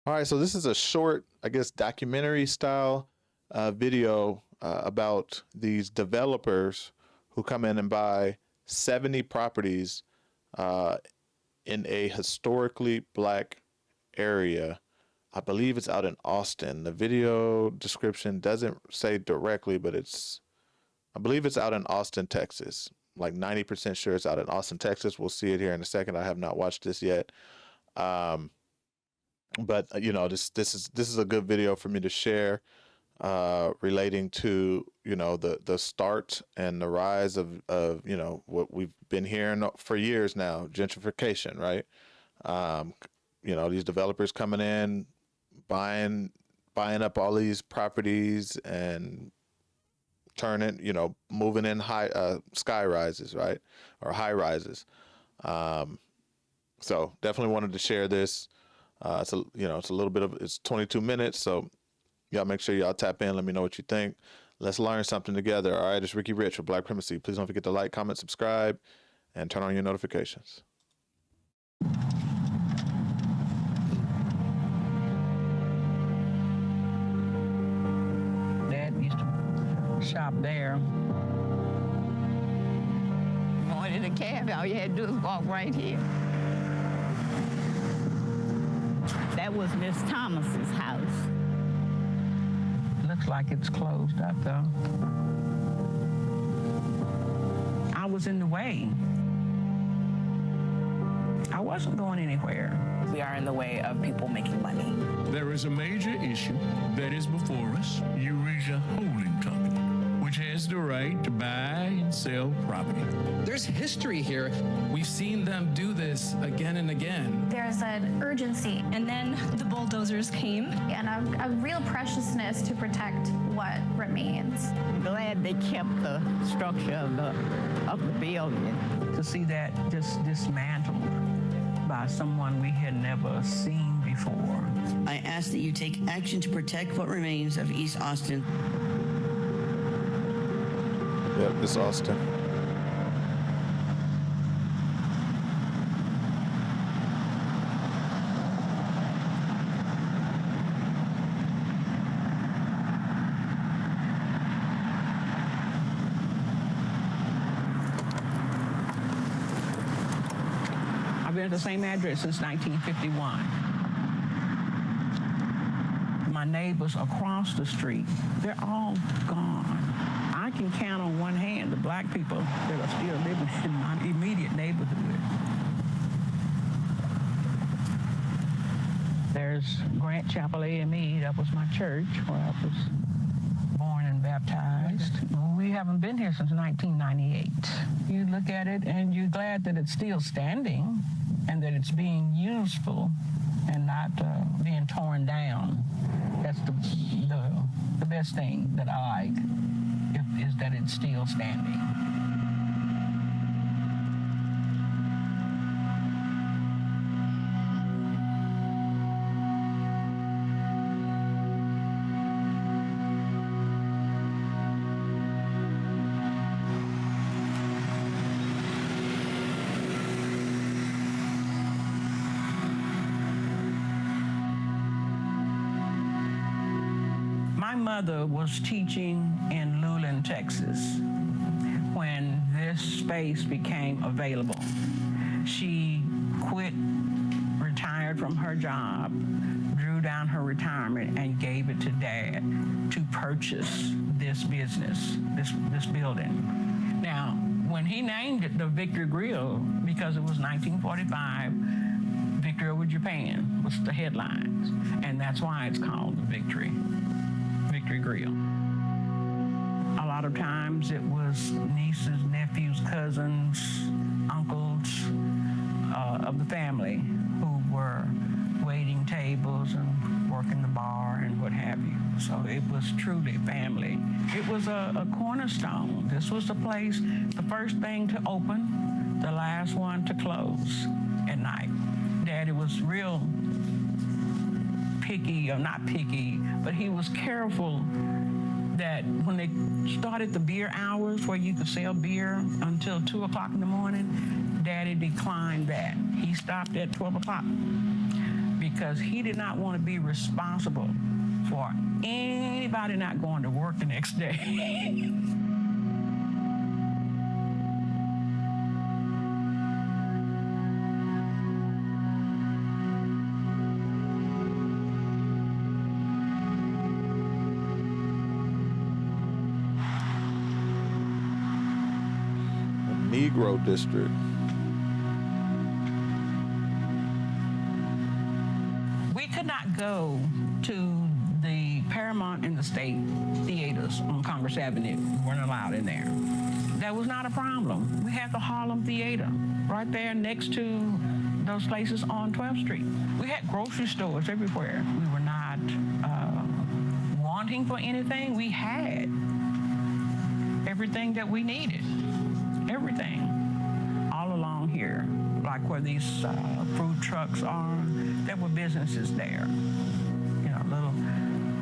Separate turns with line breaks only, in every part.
All right, so this is a short, I guess, documentary style video about these developers who come in and buy 70 properties in a historically black area. I believe it's out in Austin. The video description doesn't say directly, but I believe it's out in Austin, Texas. Like 90% sure it's out in Austin, Texas. We'll see it here in a second. I have not watched this yet. But you know, this is a good video for me to share, relating to, you know, the start and the rise of you know, what we've been hearing for years now, gentrification, right? You know, these developers coming in, buying up all these properties and turning, you know, moving in sky rises, right, or high rises. So definitely wanted to share this. It's a, you know, it's a little bit of, it's 22 minutes, so y'all make sure y'all tap in. Let me know what you think. Let's learn something together. All right, it's Ricky Rich with Black Primacy. Please don't forget to like, comment, subscribe, and turn on your notifications.
Dad used to shop there. You wanted a cab, all you had to do was walk right here. That was Miss Thomas's house. Looks like it's closed up, though. I was in the way. I wasn't going anywhere.
We are in the way of people making money.
There is a major issue that is before us, Eurasia Holding Company, which has the right to buy and sell property.
There's history here. We've seen them do this again and again.
There's an urgency.
And then the bulldozers came.
And a real preciousness to protect what remains.
I'm glad they kept the structure of the building. To see that just dismantled by someone we had never seen before.
I ask that you take action to protect what remains of East Austin.
Yep, it's Austin.
I've been at the same address since 1951. My neighbors across the street, they're all gone. I can count on one hand the black people that are still living in my immediate neighborhood. There's Grant Chapel AME, that was my church where I was born and baptized. We haven't been here since 1998. You look at it and you're glad that it's still standing and that it's being useful and not being torn down. That's the best thing that I like, is that it's still standing. My mother was teaching in Luling, Texas, when this space became available. She quit, retired from her job, drew down her retirement, and gave it to Dad to purchase this business, this building. Now, when he named it the Victory Grill, because it was 1945, Victory over Japan was the headlines, and that's why it's called the Victory Grill. A lot of times it was nieces, nephews, cousins, uncles of the family who were waiting tables and working the bar and what have you. So it was truly family. It was a cornerstone. This was the place, the first thing to open, the last one to close at night. Daddy was real picky, or not picky, but he was careful that when they started the beer hours where you could sell beer until 2 o'clock in the morning, Daddy declined that. He stopped at 12 o'clock because he did not want to be responsible for anybody not going to work the next day.
Negro district.
We could not go to the Paramount and the State theaters on Congress Avenue. We weren't allowed in there. That was not a problem. We had the Harlem Theater right there next to those places on 12th Street. We had grocery stores everywhere. We were not wanting for anything. We had everything that we needed. Everything. All along here, like where these food trucks are, there were businesses there. You know, little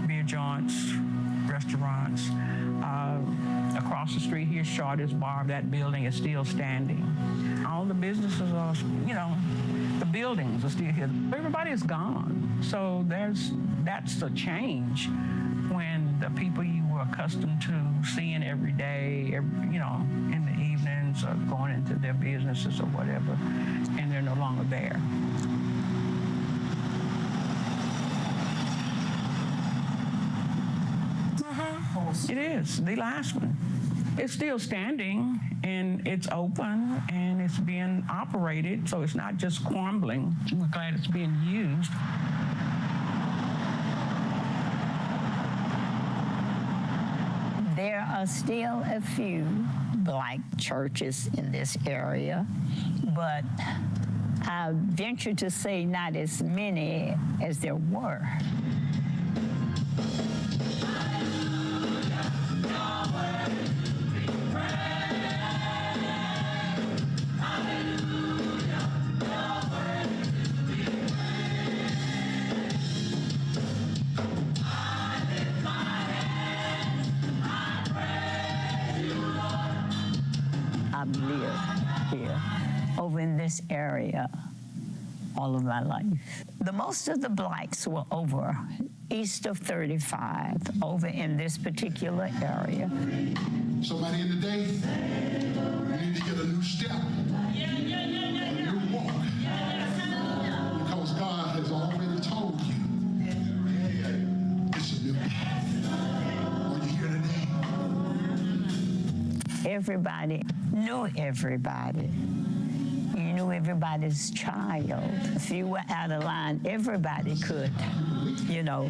beer joints, restaurants. Across the street here, Shorty's Bar, that building is still standing. All the businesses are, you know, the buildings are still here. Everybody is gone. So that's a change when the people you were accustomed to seeing every day, you know, in the evenings or going into their businesses or whatever, and they're no longer there. It is, the last one. It's still standing, and it's open, and it's being operated, so it's not just crumbling. We're glad it's being used.
There are still a few Black churches in this area, but I venture to say not as many as there were. I've lived here, over in this area, all of my life. The most of the Blacks were over east of 35, over in this particular area.
Somebody in the day, you need to get a new step, a new walk, because God has already told you it's a new path. Are you here today?
Everybody knew everybody. You knew everybody's child. If you were out of line, everybody could, you know,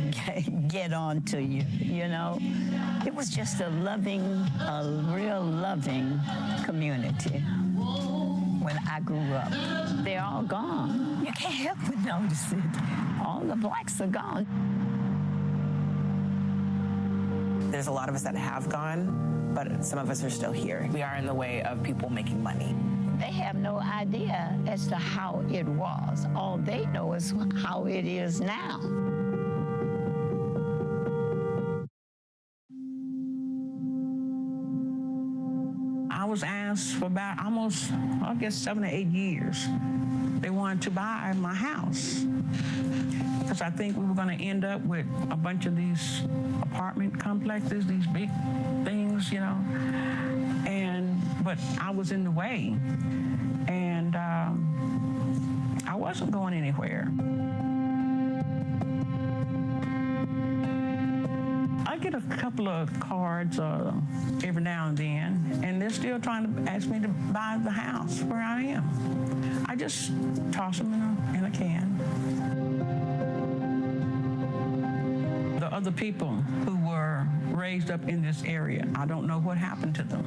get on to you, you know. It was just a real loving community when I grew up. They're all gone. You can't help but notice it. All the Blacks are gone.
There's a lot of us that have gone, but some of us are still here. We are in the way of people making money.
They have no idea as to how it was. All they know is how it is now.
I was asked for about almost, I guess, 7 or 8 years. They wanted to buy my house because I think we were going to end up with a bunch of these apartment complexes, these big things, you know. But I was in the way, and I wasn't going anywhere. I get a couple of cards every now and then, and they're still trying to ask me to buy the house where I am. I just toss them in a can. The other people who were raised up in this area, I don't know what happened to them.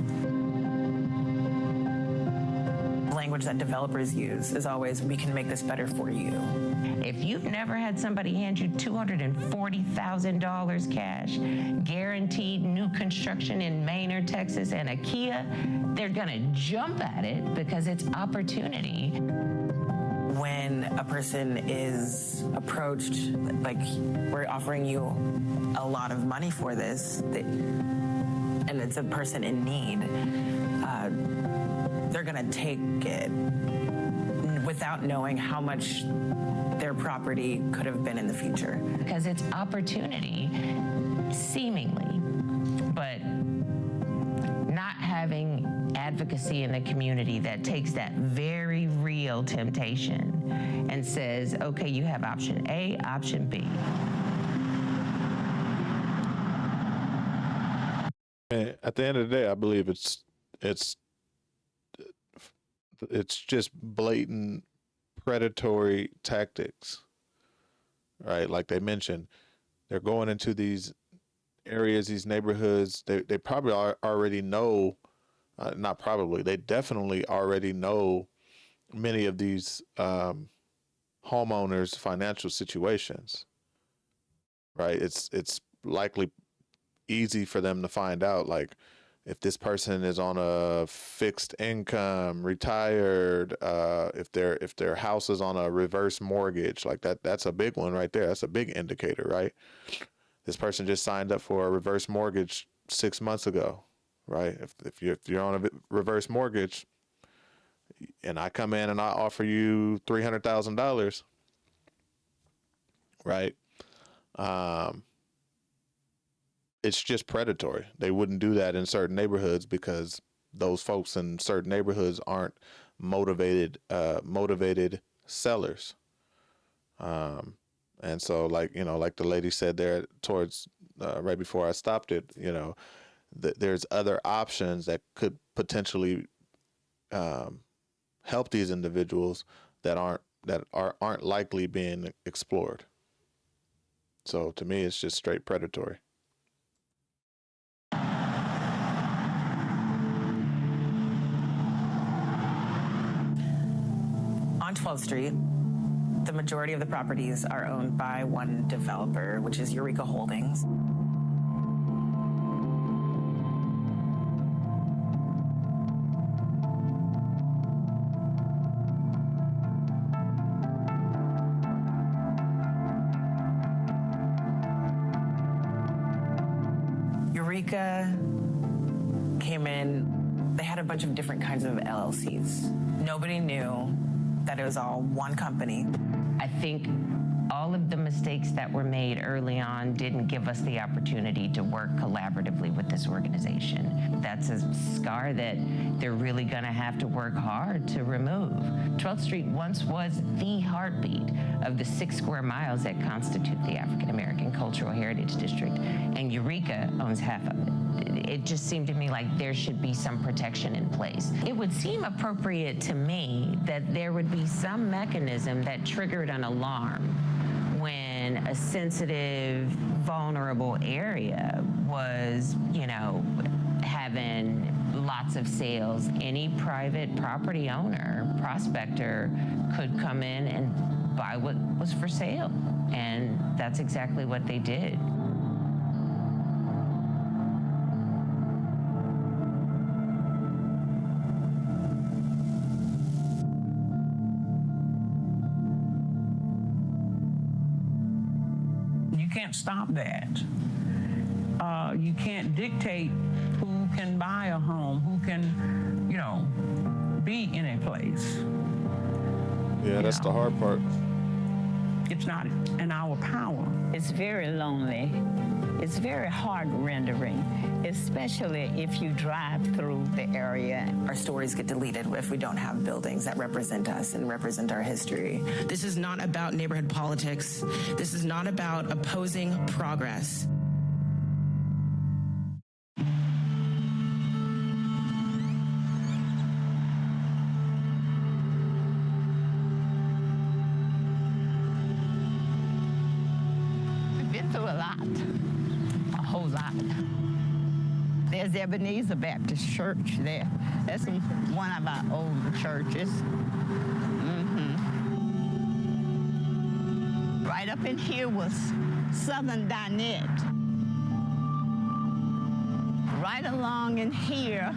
Language that developers use is always, we can make this better for you.
If you've never had somebody hand you $240,000 cash, guaranteed new construction in Maine or Texas, and a Kia, they're gonna jump at it because it's opportunity.
when a person is approached, like, we're offering you a lot of money for this, and it's a person in need, they're gonna take it without knowing how much their property could have been in the future.
Because it's opportunity, seemingly, but not having advocacy in the community that takes that very real temptation and says, okay, you have option A, option B.
And at the end of the day, I believe it's just blatant predatory tactics, right? Like they mentioned, they're going into these areas, these neighborhoods. They probably already know, not probably, they definitely already know many of these homeowners' financial situations, right? It's likely easy for them to find out, like, if this person is on a fixed income, retired, if their house is on a reverse mortgage, like that's a big one right there. That's a big indicator, right? This person just signed up for a reverse mortgage 6 months ago, right? If you're on a reverse mortgage, and I come in and I offer you $300,000, right? It's just predatory. They wouldn't do that in certain neighborhoods because those folks in certain neighborhoods aren't motivated sellers. And so, like the lady said there towards right before I stopped it, there's other options that could potentially help these individuals that aren't likely being explored. So to me, it's just straight predatory.
On 12th Street, the majority of the properties are owned by one developer, which is Eureka Holdings. Eureka came in, they had a bunch of different kinds of LLCs. Nobody knew that it was all one company.
I think all of the mistakes that were made early on didn't give us the opportunity to work collaboratively with this organization. That's a scar that they're really gonna have to work hard to remove. 12th Street once was the heartbeat of the 6 square miles that constitute the African American Cultural Heritage District, and Eureka owns half of it. It just seemed to me like there should be some protection in place. It would seem appropriate to me that there would be some mechanism that triggered an alarm when a sensitive, vulnerable area was, having lots of sales. Any private property owner, prospector, could come in and buy what was for sale. And that's exactly what they did.
You can't stop that. You can't dictate who can buy a home, who can, be in a place.
Yeah, that's the hard part.
It's not in our power.
It's very lonely. It's very hard rendering, especially if you drive through the area.
Our stories get deleted if we don't have buildings that represent us and represent our history.
This is not about neighborhood politics. This is not about opposing progress.
We've been through a lot, a whole lot. There's Ebenezer Baptist Church there. That's one of our older churches. Right up in here was Southern Dinette. Right along in here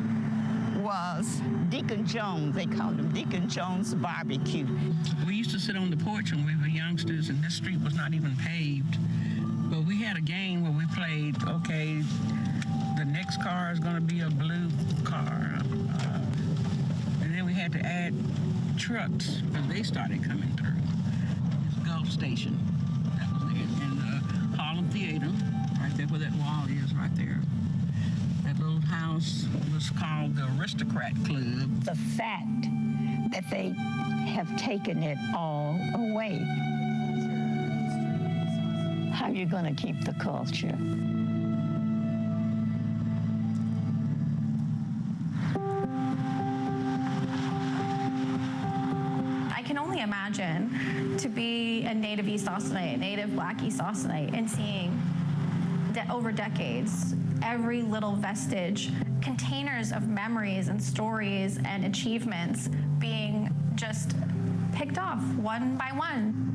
was Deacon Jones. They called him Deacon Jones Barbecue.
We used to sit on the porch when we were youngsters, and this street was not even paved. But we had a game where we played, okay, the next car is going to be a blue car. And then we had to add trucks because they started coming through. This Gulf Station, that was there. And the Harlem Theater, right there where that wall is, right there. That little house was called the Aristocrat Club.
The fact that they have taken it all away. How are you going to keep the culture?
I can only imagine to be a native East Austinite, native Black East Austinite, and seeing over decades every little vestige, containers of memories and stories and achievements being just picked off one by one.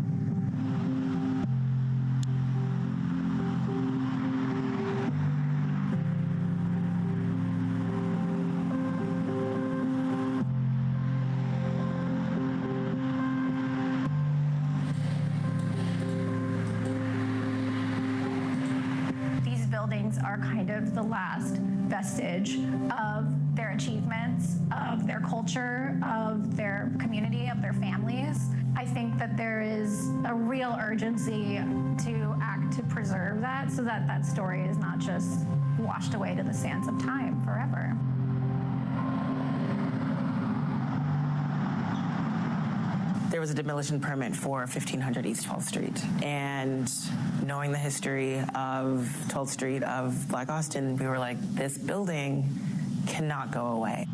Buildings are kind of the last vestige of their achievements, of their culture, of their community, of their families. I think that there is a real urgency to act to preserve that so that that story is not just washed away to the sands of time forever.
There was a demolition permit for 1500 East 12th Street. And knowing the history of 12th Street of Black Austin, we were like, this building cannot go away.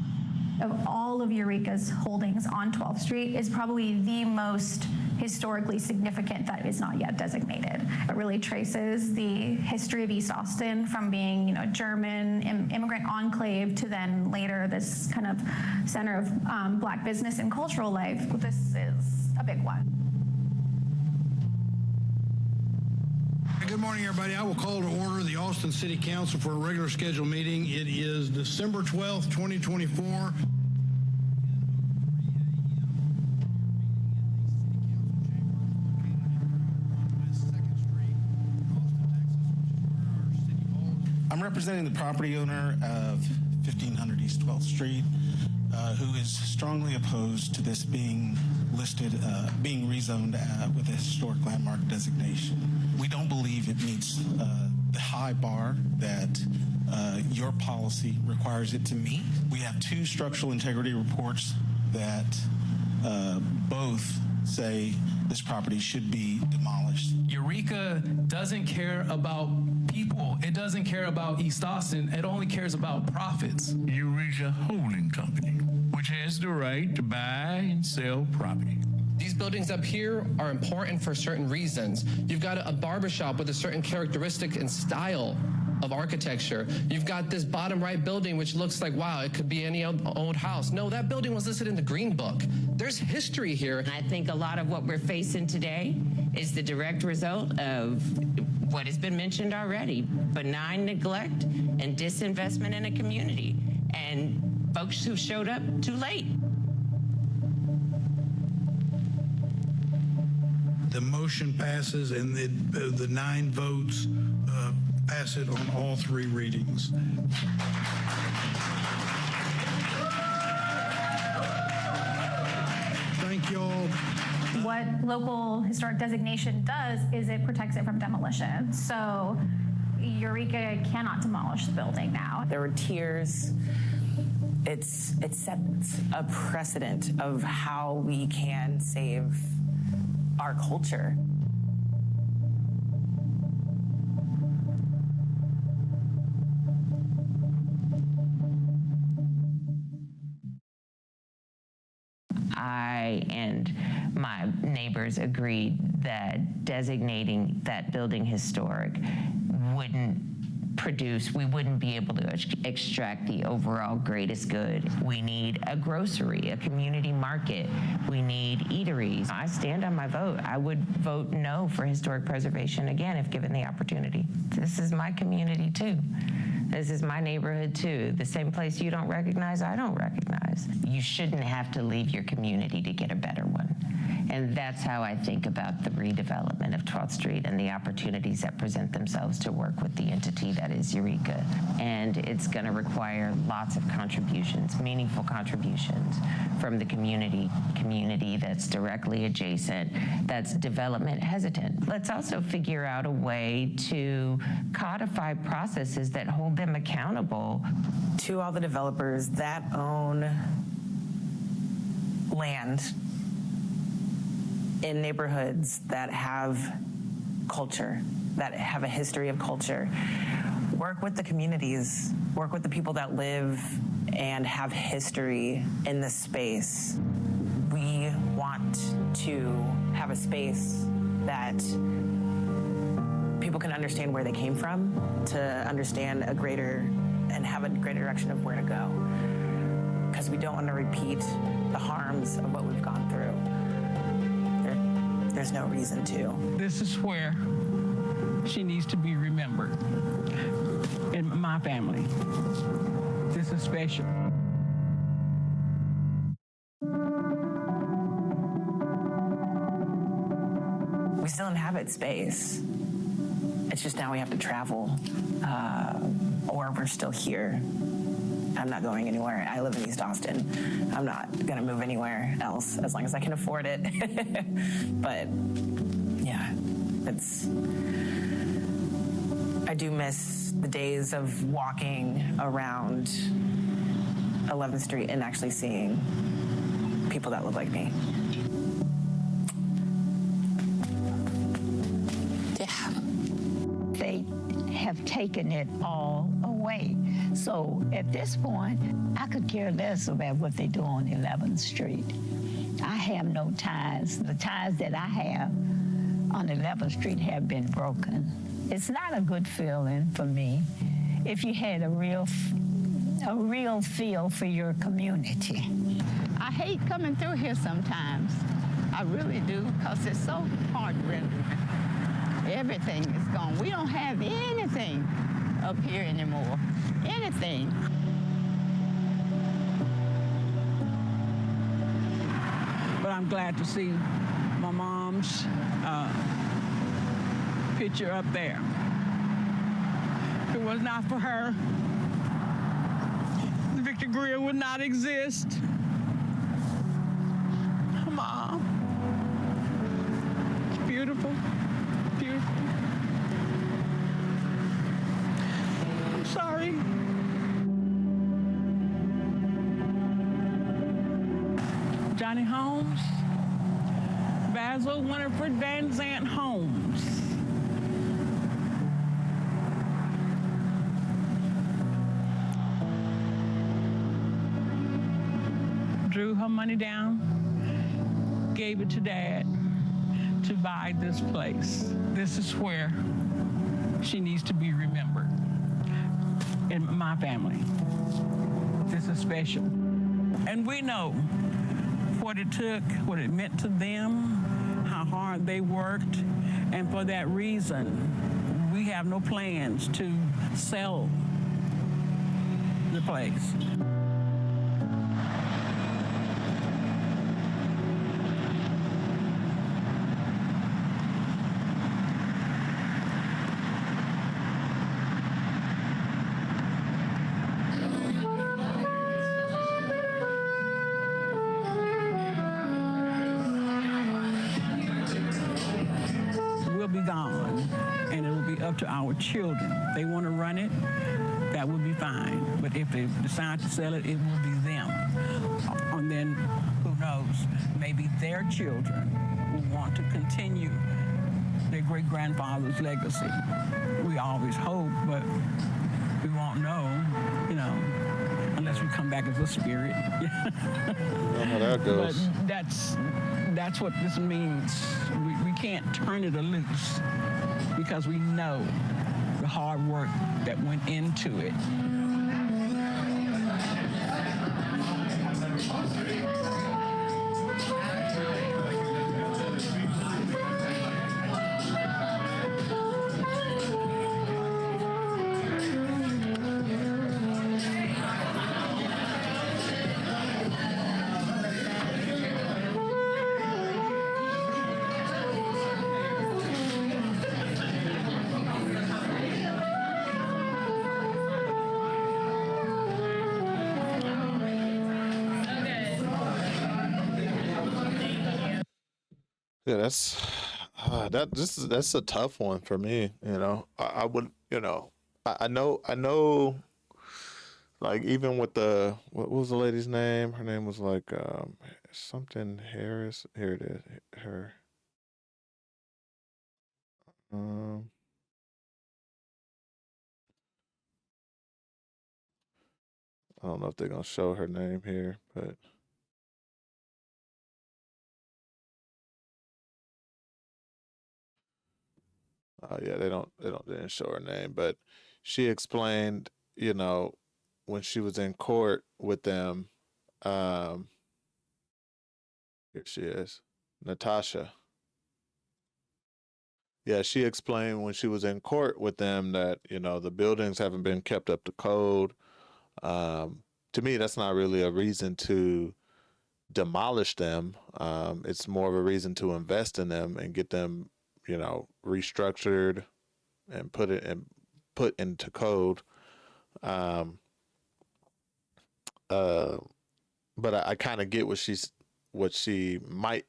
Of all of Eureka's holdings on 12th Street is probably the most historically significant that is not yet designated. It really traces the history of East Austin from being, German immigrant enclave to then later this kind of center of Black business and cultural life. This is a big one.
Good morning, everybody. I will call to order the Austin City Council for a regular scheduled meeting. It is December 12th, 2024.
I'm representing the property owner of 1500 East 12th Street, who is strongly opposed to this being listed, being rezoned with a historic landmark designation. We don't believe it meets the high bar that your policy requires it to meet. We have two structural integrity reports that both say this property should be demolished.
Eureka doesn't care about people. It doesn't care about East Austin. It only cares about profits.
Eureka Holding Company, which has the right to buy and sell property.
These buildings up here are important for certain reasons. You've got a barbershop with a certain characteristic and style of architecture. You've got this bottom right building, which looks like, wow, it could be any old house. No, that building was listed in the Green Book. There's history here.
I think a lot of what we're facing today is the direct result of what has been mentioned already, benign neglect and disinvestment in a community, and folks who showed up too late.
The motion passes, and the 9 votes pass it on all 3 readings. Thank you all.
What local historic designation does is it protects it from demolition. So Eureka cannot demolish the building now.
There were tears. It sets a precedent of how we can save our culture.
I and my neighbors agreed that designating that building historic wouldn't we wouldn't be able to extract the overall greatest good. We need a grocery, a community market. We need eateries. I stand on my vote. I would vote no for historic preservation again if given the opportunity. This is my community too. This is my neighborhood too. The same place you don't recognize, I don't recognize. You shouldn't have to leave your community to get a better one. And that's how I think about the redevelopment of 12th Street and the opportunities that present themselves to work with the entity that is Eureka. And it's going to require lots of contributions, meaningful contributions from the community that's directly adjacent, that's development hesitant. Let's also figure out a way to codify processes that hold them accountable.
To all the developers that own land in neighborhoods that have culture, that have a history of culture, work with the communities, work with the people that live and have history in this space. We want to have a space that people can understand where they came from, to understand a greater and have a greater direction of where to go. Because we don't want to repeat the harms of what we've gone through. There's no reason to.
This is where she needs to be remembered. In my family, this is special.
We still inhabit space. It's just now we have to travel, or we're still here. I'm not going anywhere. I live in East Austin. I'm not gonna move anywhere else as long as I can afford it. But yeah, I do miss the days of walking around 11th Street and actually seeing people that look like me.
Yeah. They have taken it all away. So at this point, I could care less about what they do on 11th Street. I have no ties. The ties that I have on 11th Street have been broken. It's not a good feeling for me if you had a real feel for your community.
I hate coming through here sometimes. I really do, because it's so heart-rending. Everything is gone. We don't have anything up here anymore. Anything.
But I'm glad to see my mom's picture up there. If it was not for her, the Victor Grill would not exist. Mom. It's beautiful. Beautiful. I'm sorry. Johnny Holmes, Basil Winifred Van Zant Holmes. Drew her money down, gave it to Dad to buy this place. This is where she needs to be remembered in my family. This is special. And we know what it took, what it meant to them, how hard they worked, and for that reason, we have no plans to sell the place. Be gone, and it will be up to our children. If they want to run it, that would be fine. But if they decide to sell it, it will be them. And then, who knows, maybe their children will want to continue their great-grandfather's legacy. We always hope, but we won't know, unless we come back as a spirit.
You know how that goes.
But that's what this means. We can't turn it loose because we know the hard work that went into it.
Yeah, that's a tough one for me. I would, I know, like even with what was the lady's name? Her name was like something Harris. Here it is. Her. Um, I don't know if they're gonna show her name here, but yeah, they didn't show her name, but she explained, when she was in court with them, um, here she is, Natasha. Yeah, she explained when she was in court with them that, the buildings haven't been kept up to code. Um, to me, that's not really a reason to demolish them. It's more of a reason to invest in them and get them, restructured and put into code. Um, uh, but I kind of get what she might.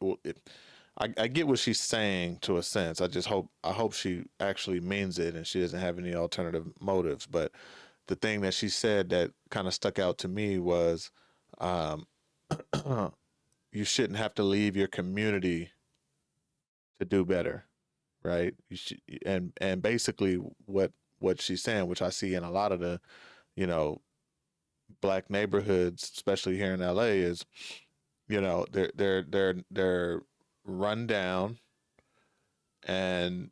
I get what she's saying to a sense. I hope she actually means it and she doesn't have any alternative motives. But the thing that she said that kind of stuck out to me was, um, you shouldn't have to leave your community to do better, right? You should, and basically what she's saying, which I see in a lot of the, you know black neighborhoods, especially here in LA, is, they're run down and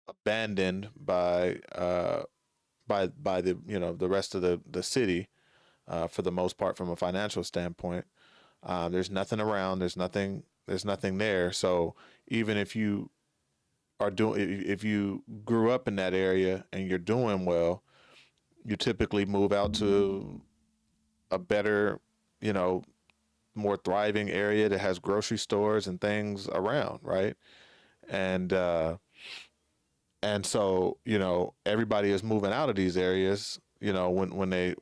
abandoned by the the rest of the city, for the most part from a financial standpoint. There's nothing around. There's nothing there. So even if you if you grew up in that area and you're doing well, you typically move out to a better, you know, more thriving area that has grocery stores and things around, right? And so, everybody is moving out of these areas, when they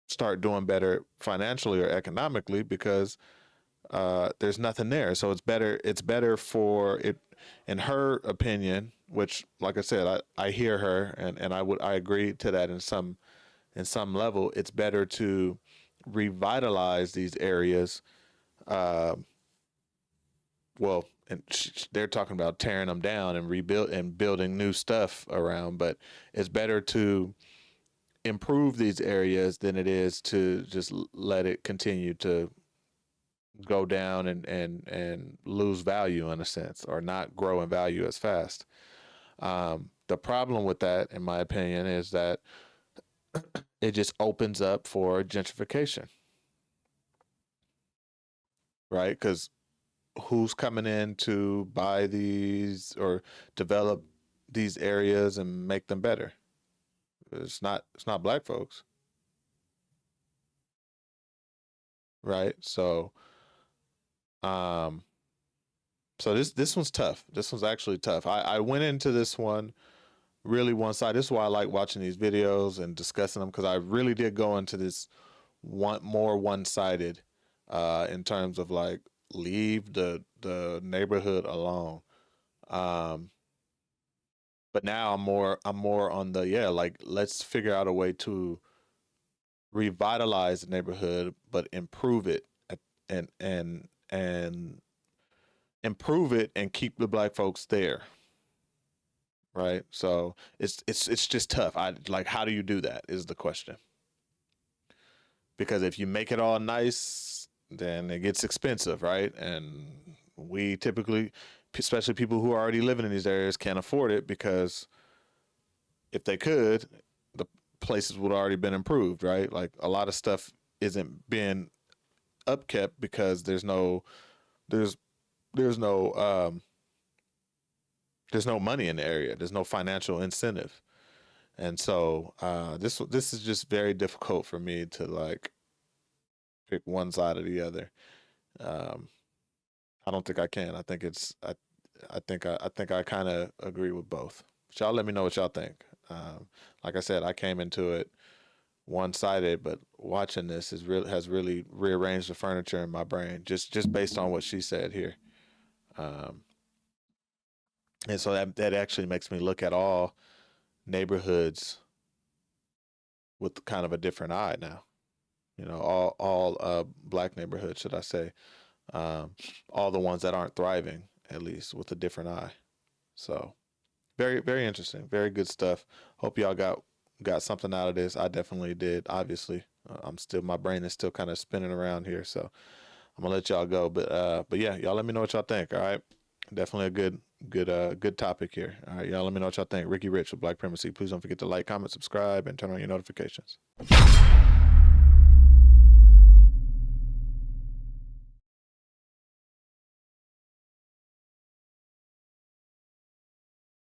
start doing better financially or economically, because there's nothing there. So it's better for it, in her opinion, which, like I said, I hear her, and I agree to that in some level. It's better to revitalize these areas. Uh, well, and they're talking about tearing them down and rebuild and building new stuff around, but it's better to improve these areas than it is to just let it continue to go down and lose value in a sense, or not grow in value as fast. The problem with that, in my opinion, is that it just opens up for gentrification, right? Because who's coming in to buy these or develop these areas and make them better? It's not black folks, right? Um so this one's tough. This one's actually tough. I went into this one really one side. This is why I like watching these videos and discussing them, because I really did go into this one sided, in terms of like, leave the neighborhood alone. Um, but now I'm more on the, yeah, like, let's figure out a way to revitalize the neighborhood, but improve it, and improve it and keep the black folks there, right? So it's just tough. I like, how do you do that is the question. Because if you make it all nice, then it gets expensive, right? And we typically, especially people who are already living in these areas, can't afford it, because if they could, the places would already been improved, right? Like, a lot of stuff isn't being upkept because there's there's no there's no money in the area. There's no financial incentive. And so this is just very difficult for me to, like, pick one side or the other. Um, I don't think I can. I think I kind of agree with both. But y'all let me know what y'all think. Like I said, I came into it one-sided, but watching this has really rearranged the furniture in my brain just based on what she said here. And so that actually makes me look at all neighborhoods with kind of a different eye now. You know, all black neighborhoods, should I say, all the ones that aren't thriving, at least, with a different eye. So very, very interesting, very good stuff. Hope y'all got something out of this. I definitely did. Obviously, my brain is still kind of spinning around here, so I'm gonna let y'all go. But yeah, y'all let me know what y'all think. All right, definitely a good topic here. All right, y'all let me know what y'all think. Ricky Rich with Black Primacy. Please don't forget to like, comment, subscribe, and turn on your notifications.